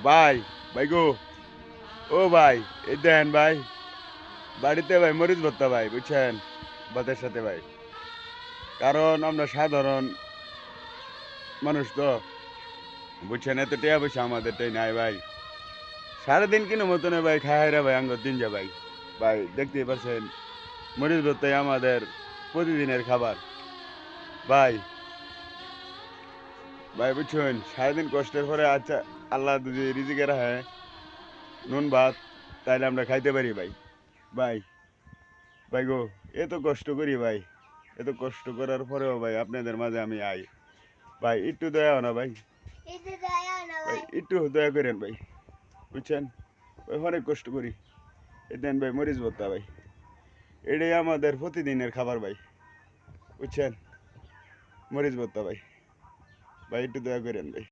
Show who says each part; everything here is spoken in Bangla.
Speaker 1: ভাই ভাই গো, ও ভাই, এই দেন ভাই, বাড়িতে ভাই মরিচ ভর্তা ভাই, বুঝছেন, ভাতের সাথে ভাই। কারণ আমরা সাধারণ মানুষ তো, বুঝছেন, এত টিয়া পয়সা আমাদেরটাই নাই ভাই। সারাদিন কিনো মতনে ভাই খাই রে ভাই, আঙ্গর দিন যা ভাই। ভাই দেখতেই পাচ্ছেন, মরিচ ভর্তাই আমাদের প্রতিদিনের খাবার ভাই। ভাই বুঝছেন, সারাদিন কষ্টের পরে আচ্ছা আল্লাহ যদি রিজিকে রাখে নুন ভাত, তাইলে আমরা খাইতে পারি ভাই। ভাই ভাই গো, এত কষ্ট করি ভাই, এত কষ্ট করার পরেও ভাই আপনাদের মাঝে আমি আই ভাই, একটু দয়া না ভাই, ভাই একটু দয়া করেন ভাই, বুঝছেন। ভাই অনেক কষ্ট করি, এই দেন ভাই মরিচ ভর্তা ভাই, এটাই আমাদের প্রতিদিনের খাবার ভাই, বুঝছেন, মরিচ ভর্তা ভাই। ভাই একটু দয়া করেন ভাই।